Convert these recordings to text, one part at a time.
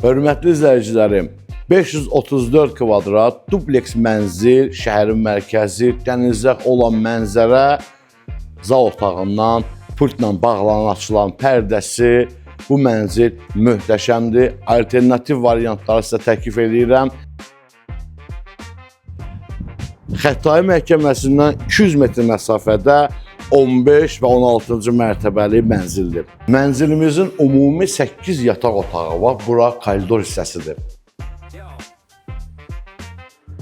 Hörmətli izləyicilərim, 534 kvadrat dubleks mənzil, şəhərin mərkəzi, dənizə olan mənzərə, zal otağından pultla bağlanan açılan pərdəsi, bu mənzil möhtəşəmdir. Alternativ variantları sizə təklif edirəm. Xətai məhkəməsindən 200 metr məsafədə 15 və 16-cı mərtəbəli mənzildir. Mənzilimizin ümumi 8 yataq otağı var. Bura koridor hissəsidir.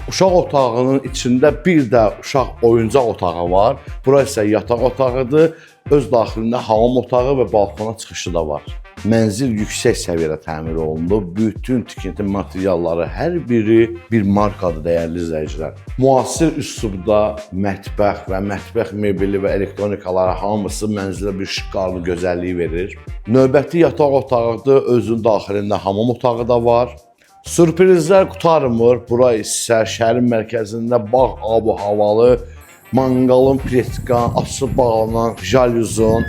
Uşaq otağının içində bir də uşaq oyuncaq otağı var. Bura isə yataq otağıdır. Öz daxilində hamam otağı və balkona çıxışı da var. Mənzil yüksək səviyyədə təmir olunub. Bütün tikinti materialları hər biri bir markadır, dəyərli izləyicilər. Müasir üslubda mətbəx və mətbəx mebeli və elektronikaları hamısı mənzilə bir şiqarlı gözəlliyi verir. Növbəti yataq otağıdır, özünün daxilində hamam otağı da var. Sürprizlər qutarmır. Bura isə şəhərin mərkəzində bağ abu-havalı, manqalın, plitkan, açıb bağlanan jalyuzun.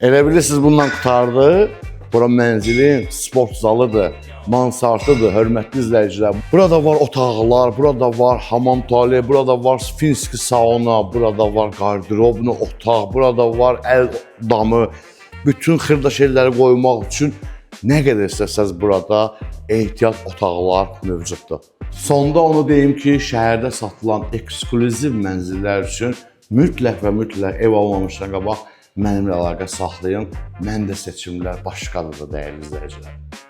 Elə bilirsiniz bundan qutardı. Bura mənzilin sport zalıdır, mansardıdır, hörmətli izləyicilər. Burada var otaqlar, burada var hamam tualet, burada var finski sauna, burada var qardiroblu otaq, burada var əl damı. Bütün xırda şeyləri qoymaq üçün nə qədər istəsəz burada ehtiyat otaqlar mövcuddur. Sonda onu deyim ki, şəhərdə satılan eksklüziv mənzillər üçün mütləq və mütləq ev almamışdan qabaq mənimlə əlaqə saxlayın. Məndə seçimlər başqadır da, dəyərli izləyicilər.